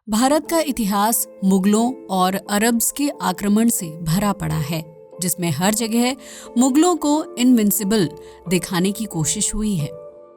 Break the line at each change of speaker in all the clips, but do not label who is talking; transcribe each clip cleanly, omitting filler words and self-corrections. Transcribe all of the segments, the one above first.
भारत का इतिहास मुगलों और अरब्स के आक्रमण से भरा पड़ा है, जिसमें हर जगह मुगलों को इनविंसिबल दिखाने की कोशिश हुई है।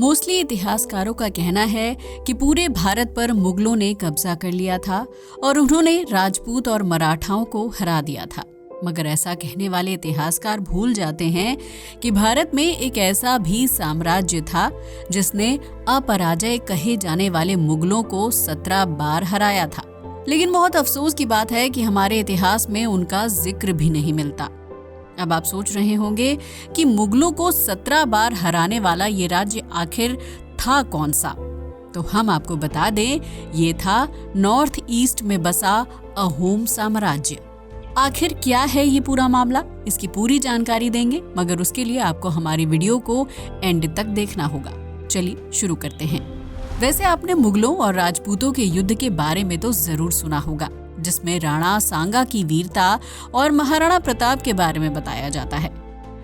मोस्टली इतिहासकारों का कहना है कि पूरे भारत पर मुगलों ने कब्जा कर लिया था और उन्होंने राजपूत और मराठाओं को हरा दिया था। मगर ऐसा कहने वाले इतिहासकार भूल जाते हैं कि भारत में एक ऐसा भी साम्राज्य था जिसने अपराजय कहे जाने वाले मुगलों को 17 बार हराया था। लेकिन बहुत अफसोस की बात है कि हमारे इतिहास में उनका जिक्र भी नहीं मिलता। अब आप सोच रहे होंगे कि मुगलों को 17 बार हराने वाला ये राज्य आखिर था कौन सा? तो हम आपको बता दें, ये था नॉर्थ ईस्ट में बसा अहोम साम्राज्य। आखिर क्या है ये पूरा मामला, इसकी पूरी जानकारी देंगे, मगर उसके लिए आपको हमारी वीडियो को एंड तक देखना होगा। चलिए शुरू करते हैं। वैसे आपने मुगलों और राजपूतों के युद्ध के बारे में तो जरूर सुना होगा, जिसमें राणा सांगा की वीरता और महाराणा प्रताप के बारे में बताया जाता है,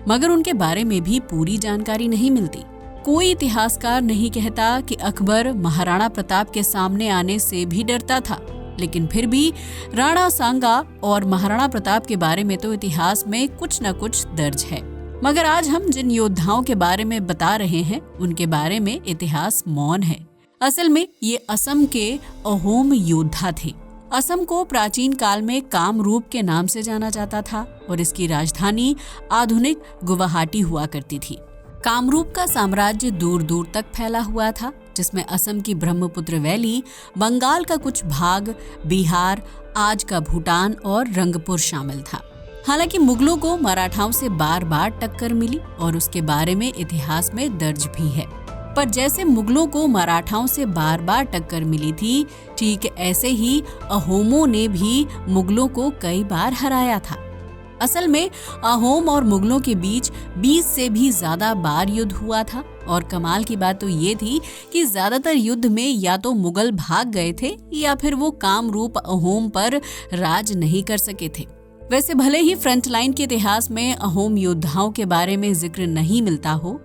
मगर उनके बारे में भी पूरी जानकारी नहीं मिलती। कोई इतिहासकार नहीं कहता कि अकबर महाराणा प्रताप के सामने आने से भी डरता था, लेकिन फिर भी राणा सांगा और महाराणा प्रताप के बारे में तो इतिहास में कुछ न कुछ दर्ज है। मगर आज हम जिन योद्धाओं के बारे में बता रहे हैं, उनके बारे में इतिहास मौन है। असल में ये असम के अहोम योद्धा थे। असम को प्राचीन काल में कामरूप के नाम से जाना जाता था और इसकी राजधानी आधुनिक गुवाहाटी हुआ करती थी। कामरूप का साम्राज्य दूर दूर तक फैला हुआ था, जिसमें असम की ब्रह्मपुत्र वैली, बंगाल का कुछ भाग, बिहार, आज का भूटान और रंगपुर शामिल था। हालांकि मुगलों को मराठाओं से बार बार टक्कर मिली और उसके बारे में इतिहास में दर्ज भी है। पर जैसे मुगलों को मराठाओं से बार बार टक्कर मिली थी, ठीक ऐसे ही अहोमों ने भी मुगलों को कई बार हराया था। असल में अहोम और मुगलों के बीच 20 से भी ज्यादा बार युद्ध हुआ था और कमाल की बात तो ये थी कि ज्यादातर युद्ध में या तो मुगल भाग गए थे या फिर वो कामरूप अहोम पर राज नहीं कर सके थे। वैसे भले ही फ्रंट लाइन के इतिहास में अहोम योद्धाओं के बारे में जिक्र नहीं मिलता हो,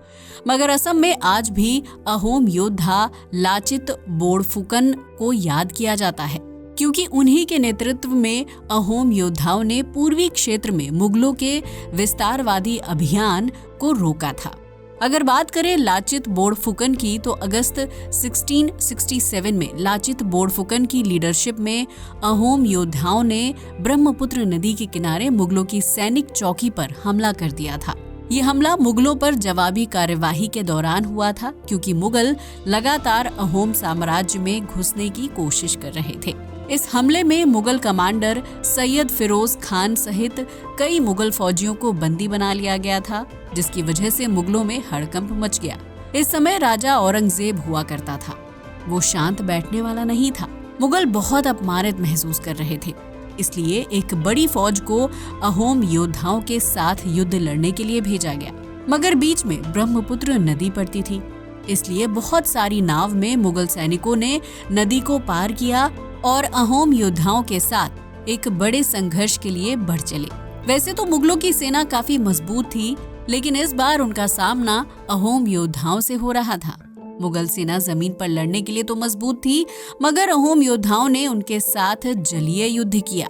मगर असम में आज भी अहोम योद्धा लाचित बोड़फुकन को याद किया जाता है, क्योंकि उन्हीं के नेतृत्व में अहोम योद्धाओं ने पूर्वी क्षेत्र में मुगलों के विस्तारवादी अभियान को रोका था। अगर बात करें लाचित बोड़फुकन की, तो अगस्त 1667 में लाचित बोड़फुकन की लीडरशिप में अहोम योद्धाओं ने ब्रह्मपुत्र नदी के किनारे मुगलों की सैनिक चौकी पर हमला कर दिया था। ये हमला मुगलों पर जवाबी कार्यवाही के दौरान हुआ था, क्योंकि मुगल लगातार अहोम साम्राज्य में घुसने की कोशिश कर रहे थे। इस हमले में मुगल कमांडर सैयद फिरोज खान सहित कई मुगल फौजियों को बंदी बना लिया गया था, जिसकी वजह से मुगलों में हड़कंप मच गया। इस समय राजा औरंगजेब हुआ करता था। वो शांत बैठने वाला नहीं था। मुगल बहुत अपमानित महसूस कर रहे थे, इसलिए एक बड़ी फौज को अहोम योद्धाओं के साथ युद्ध लड़ने के लिए भेजा गया। मगर बीच में ब्रह्मपुत्र नदी पड़ती थी, इसलिए बहुत सारी नाव में मुगल सैनिकों ने नदी को पार किया और अहोम योद्धाओं के साथ एक बड़े संघर्ष के लिए बढ़ चले। वैसे तो मुगलों की सेना काफी मजबूत थी, लेकिन इस बार उनका सामना अहोम योद्धाओं से हो रहा था। मुगल सेना जमीन पर लड़ने के लिए तो मजबूत थी, मगर अहोम योद्धाओं ने उनके साथ जलीय युद्ध किया।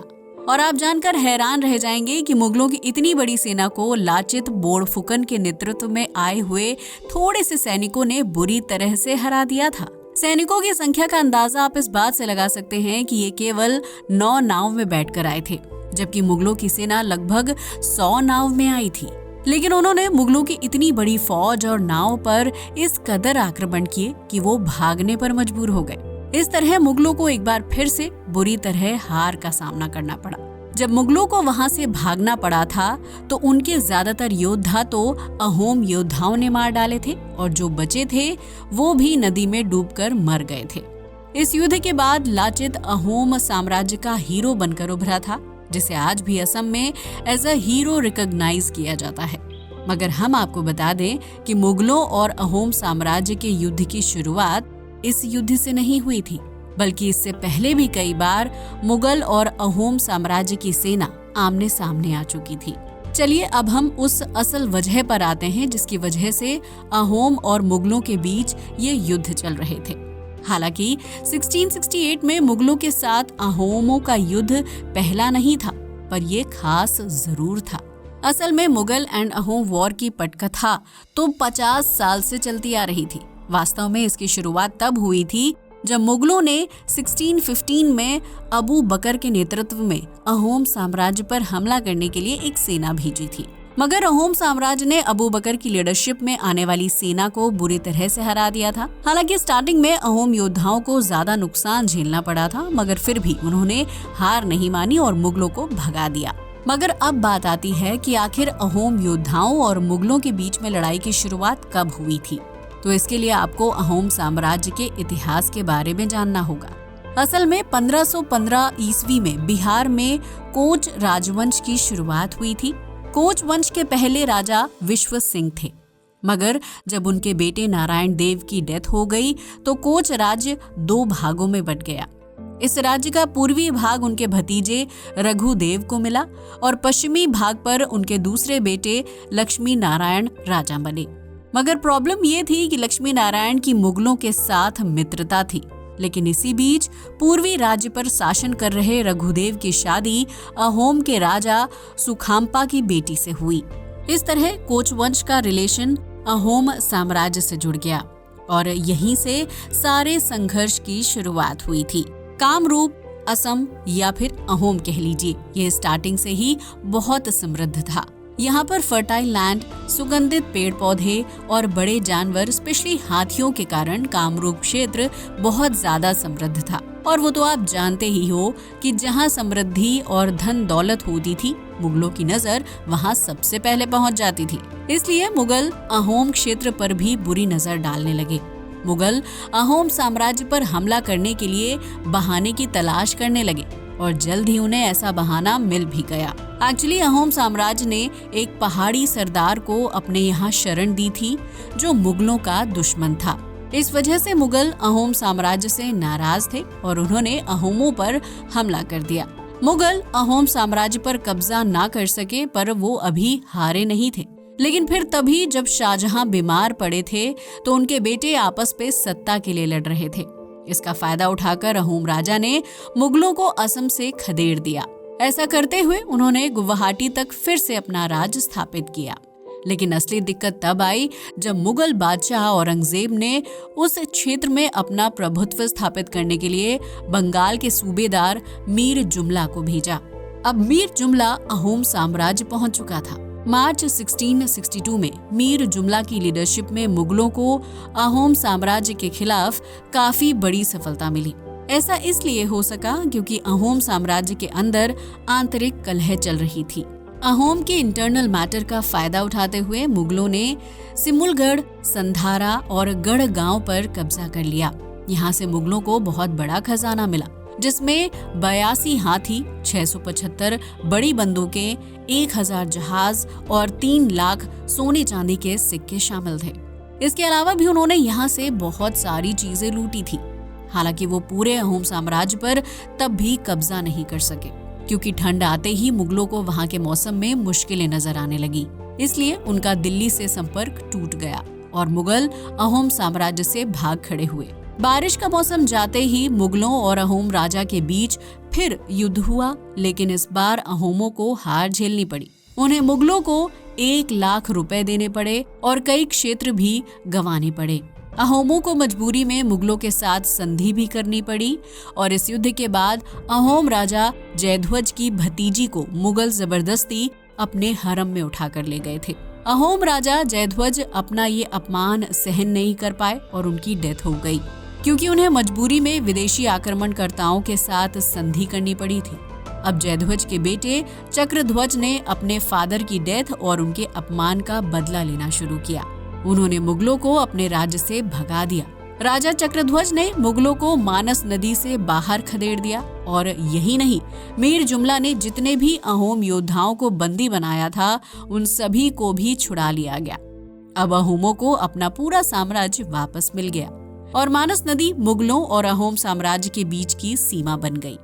और आप जानकर हैरान रह जाएंगे कि मुगलों की इतनी बड़ी सेना को लाचित बोड़फुकन के नेतृत्व में आए हुए थोड़े से सैनिकों ने बुरी तरह से हरा दिया था। सैनिकों की संख्या का अंदाजा आप इस बात से लगा सकते हैं कि ये केवल 9 नाव में बैठकर आए थे, जबकि मुगलों की सेना लगभग 100 नाव में आई थी। लेकिन उन्होंने मुगलों की इतनी बड़ी फौज और नाव पर इस कदर आक्रमण किए कि वो भागने पर मजबूर हो गए। इस तरह मुगलों को एक बार फिर से बुरी तरह हार का सामना करना पड़ा। जब मुगलों को वहां से भागना पड़ा था, तो उनके ज्यादातर योद्धा तो अहोम योद्धाओं ने मार डाले थे और जो बचे थे वो भी नदी में डूबकर मर गए थे। इस युद्ध के बाद लाचित अहोम साम्राज्य का हीरो बनकर उभरा था, जिसे आज भी असम में एज अ हीरो रिकॉग्नाइज किया जाता है। मगर हम आपको बता दें कि मुगलों और अहोम साम्राज्य के युद्ध की शुरुआत इस युद्ध से नहीं हुई थी, बल्कि इससे पहले भी कई बार मुगल और अहोम साम्राज्य की सेना आमने सामने आ चुकी थी। चलिए अब हम उस असल वजह पर आते हैं जिसकी वजह से अहोम और मुगलों के बीच ये युद्ध चल रहे थे। हालांकि 1668 में मुगलों के साथ अहोमों का युद्ध पहला नहीं था, पर यह खास जरूर था। असल में मुगल एंड अहोम वॉर की पटकथा तो 50 साल से चलती आ रही थी। वास्तव में इसकी शुरुआत तब हुई थी जब मुगलों ने 1615 में अबू बकर के नेतृत्व में अहोम साम्राज्य पर हमला करने के लिए एक सेना भेजी थी। मगर अहोम साम्राज्य ने अबू बकर की लीडरशिप में आने वाली सेना को बुरी तरह से हरा दिया था। हालांकि स्टार्टिंग में अहोम योद्धाओं को ज्यादा नुकसान झेलना पड़ा था, मगर फिर भी उन्होंने हार नहीं मानी और मुगलों को भगा दिया। मगर अब बात आती है कि आखिर अहोम योद्धाओं और मुगलों के बीच में लड़ाई की शुरुआत कब हुई थी। तो इसके लिए आपको अहोम साम्राज्य के इतिहास के बारे में जानना होगा। असल में 1515 ईस्वी में बिहार में कोच राजवंश की शुरुआत हुई थी। कोच वंश के पहले राजा विश्व सिंह थे, मगर जब उनके बेटे नारायण देव की डेथ हो गई तो कोच राज्य 2 भागों में बंट गया। इस राज्य का पूर्वी भाग उनके भतीजे रघुदेव को मिला और पश्चिमी भाग पर उनके दूसरे बेटे लक्ष्मी नारायण राजा बने। मगर प्रॉब्लम ये थी कि लक्ष्मी नारायण की मुगलों के साथ मित्रता थी, लेकिन इसी बीच पूर्वी राज्य पर शासन कर रहे रघुदेव की शादी अहोम के राजा सुखाम्पा की बेटी से हुई। इस तरह कोच वंश का रिलेशन अहोम साम्राज्य से जुड़ गया और यहीं से सारे संघर्ष की शुरुआत हुई थी। कामरूप, असम या फिर अहोम कह लीजिए, ये स्टार्टिंग से ही बहुत समृद्ध था। यहाँ पर फर्टाइल लैंड, सुगंधित पेड़ पौधे और बड़े जानवर, स्पेशली हाथियों के कारण कामरूप क्षेत्र बहुत ज्यादा समृद्ध था। और वो तो आप जानते ही हो कि जहाँ समृद्धि और धन दौलत होती थी, मुगलों की नजर वहाँ सबसे पहले पहुँच जाती थी। इसलिए मुगल अहोम क्षेत्र पर भी बुरी नजर डालने लगे। मुगल अहोम साम्राज्य पर हमला करने के लिए बहाने की तलाश करने लगे और जल्द ही उन्हें ऐसा बहाना मिल भी गया। एक्चुअली अहोम साम्राज्य ने एक पहाड़ी सरदार को अपने यहाँ शरण दी थी जो मुगलों का दुश्मन था। इस वजह से मुगल अहोम साम्राज्य से नाराज थे और उन्होंने अहोमों पर हमला कर दिया। मुगल अहोम साम्राज्य पर कब्जा ना कर सके, पर वो अभी हारे नहीं थे। लेकिन फिर तभी जब शाहजहां बीमार पड़े थे तो उनके बेटे आपस में सत्ता के लिए लड़ रहे थे। इसका फायदा उठाकर अहोम राजा ने मुगलों को असम से खदेड़ दिया। ऐसा करते हुए उन्होंने गुवाहाटी तक फिर से अपना राज स्थापित किया। लेकिन असली दिक्कत तब आई जब मुगल बादशाह औरंगजेब ने उस क्षेत्र में अपना प्रभुत्व स्थापित करने के लिए बंगाल के सूबेदार मीर जुमला को भेजा। अब मीर जुमला अहोम साम्राज्य पहुंच चुका था। मार्च 1662 में मीर जुमला की लीडरशिप में मुगलों को अहोम साम्राज्य के खिलाफ काफी बड़ी सफलता मिली। ऐसा इसलिए हो सका क्योंकि अहोम साम्राज्य के अंदर आंतरिक कलह चल रही थी। अहोम के इंटरनल मैटर का फायदा उठाते हुए मुगलों ने सिमुलगढ़, संधारा और गढ़ गांव पर कब्जा कर लिया। यहाँ से मुगलों को बहुत बड़ा खजाना मिला, जिसमें 82 हाथी, 675 बड़ी बंदूकें, 1000 जहाज और 3 लाख सोने चांदी के सिक्के शामिल थे। इसके अलावा भी उन्होंने यहाँ से बहुत सारी चीजें लूटी थी। हालांकि वो पूरे अहोम साम्राज्य पर तब भी कब्जा नहीं कर सके, क्योंकि ठंड आते ही मुगलों को वहाँ के मौसम में मुश्किलें नजर आने लगी। इसलिए उनका दिल्ली से संपर्क टूट गया और मुगल अहोम साम्राज्य से भाग खड़े हुए। बारिश का मौसम जाते ही मुगलों और अहोम राजा के बीच फिर युद्ध हुआ, लेकिन इस बार अहोमों को हार झेलनी पड़ी। उन्हें मुगलों को 1 लाख रुपए देने पड़े और कई क्षेत्र भी गंवाने पड़े। अहोमों को मजबूरी में मुगलों के साथ संधि भी करनी पड़ी और इस युद्ध के बाद अहोम राजा जयध्वज की भतीजी को मुगल जबरदस्ती अपने हरम में उठाकर ले गए थे। अहोम राजा जयध्वज अपना ये अपमान सहन नहीं कर पाए और उनकी डेथ हो गई, क्योंकि उन्हें मजबूरी में विदेशी आक्रमणकर्ताओं के साथ संधि करनी पड़ी थी। अब जयध्वज के बेटे चक्रध्वज ने अपने फादर की डेथ और उनके अपमान का बदला लेना शुरू किया। उन्होंने मुगलों को अपने राज्य से भगा दिया। राजा चक्रध्वज ने मुगलों को मानस नदी से बाहर खदेड़ दिया और यही नहीं, मीर जुमला ने जितने भी अहोम योद्धाओं को बंदी बनाया था उन सभी को भी छुड़ा लिया गया। अब अहोमों को अपना पूरा साम्राज्य वापस मिल गया और मानस नदी मुगलों और अहोम साम्राज्य के बीच की सीमा बन गई।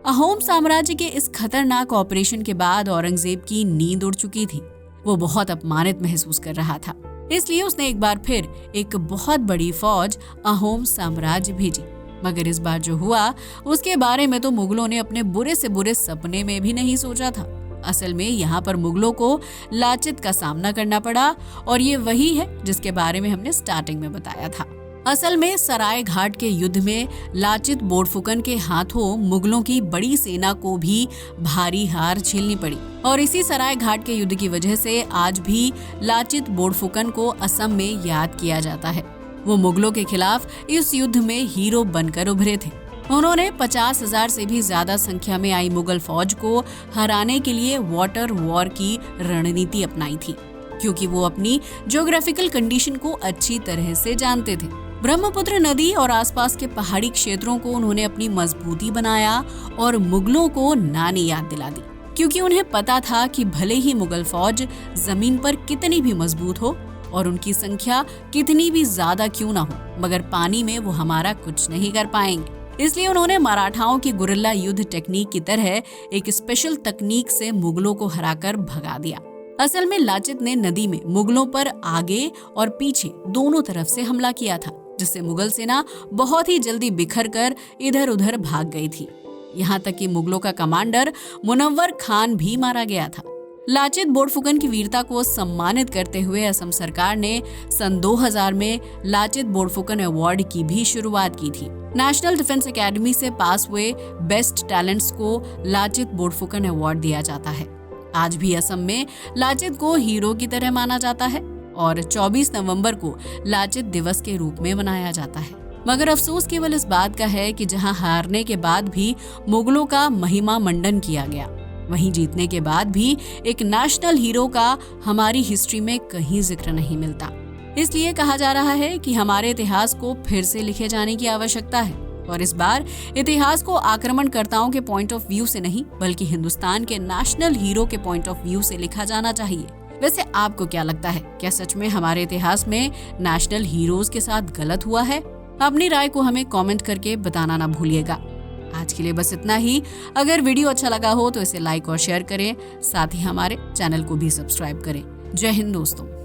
अहोम साम्राज्य के इस खतरनाक ऑपरेशन के बाद औरंगजेब की नींद उड़ चुकी थी। वो बहुत अपमानित महसूस कर रहा था। इसलिए उसने एक बार फिर एक बहुत बड़ी फौज अहोम साम्राज्य भेजी। मगर इस बार जो हुआ उसके बारे में तो मुगलों ने अपने बुरे से बुरे सपने में भी नहीं सोचा था। असल में यहाँ पर मुगलों को लाचित का सामना करना पड़ा और ये वही है जिसके बारे में हमने स्टार्टिंग में बताया था। असल में सराय घाट के युद्ध में लाचित बोरफुकन के हाथों मुगलों की बड़ी सेना को भी भारी हार झेलनी पड़ी और इसी सराय घाट के युद्ध की वजह से आज भी लाचित बोरफुकन को असम में याद किया जाता है। वो मुगलों के खिलाफ इस युद्ध में हीरो बनकर उभरे थे। उन्होंने 50,000 से भी ज्यादा संख्या में आई मुगल फौज को हराने के लिए वाटर वॉर की रणनीति अपनाई थी, क्योंकि वो अपनी ज्योग्राफिकल कंडीशन को अच्छी तरह से जानते थे। ब्रह्मपुत्र नदी और आसपास के पहाड़ी क्षेत्रों को उन्होंने अपनी मजबूती बनाया और मुगलों को नानी याद दिला दी, क्योंकि उन्हें पता था कि भले ही मुगल फौज जमीन पर कितनी भी मजबूत हो और उनकी संख्या कितनी भी ज्यादा क्यों ना हो, मगर पानी में वो हमारा कुछ नहीं कर पाएंगे। इसलिए उन्होंने मराठाओं की गुरिल्ला युद्ध टेक्निक की तरह एक स्पेशल तकनीक से मुगलों को हराकर भगा दिया। असल में लाचित ने नदी में मुगलों पर आगे और पीछे दोनों तरफ से हमला किया था, जिससे मुगल सेना बहुत ही जल्दी बिखर कर इधर उधर भाग गई थी। यहाँ तक कि मुगलों का कमांडर मुनव्वर खान भी मारा गया था। लाचित बोरफुकन की वीरता को सम्मानित करते हुए असम सरकार ने सन 2000 में लाचित बोरफुकन अवार्ड की भी शुरुआत की थी। नेशनल डिफेंस एकेडमी से पास हुए बेस्ट टैलेंट्स को लाचित बोरफुकन अवार्ड दिया जाता है। आज भी असम में लाचित को हीरो की तरह माना जाता है और 24 नवंबर को लाचित दिवस के रूप में मनाया जाता है। मगर अफसोस केवल इस बात का है कि जहां हारने के बाद भी मुगलों का महिमा मंडन किया गया, वहीं जीतने के बाद भी एक नेशनल हीरो का हमारी हिस्ट्री में कहीं जिक्र नहीं मिलता। इसलिए कहा जा रहा है कि हमारे इतिहास को फिर से लिखे जाने की आवश्यकता है और इस बार इतिहास को आक्रमणकर्ताओं के पॉइंट ऑफ व्यू से नहीं, बल्कि हिंदुस्तान के नेशनल हीरो के पॉइंट ऑफ व्यू से लिखा जाना चाहिए। वैसे आपको क्या लगता है, क्या सच में हमारे इतिहास में नेशनल हीरोज के साथ गलत हुआ है? अपनी राय को हमें कमेंट करके बताना ना भूलिएगा। आज के लिए बस इतना ही। अगर वीडियो अच्छा लगा हो तो इसे लाइक और शेयर करें, साथ ही हमारे चैनल को भी सब्सक्राइब करें। जय हिंद दोस्तों।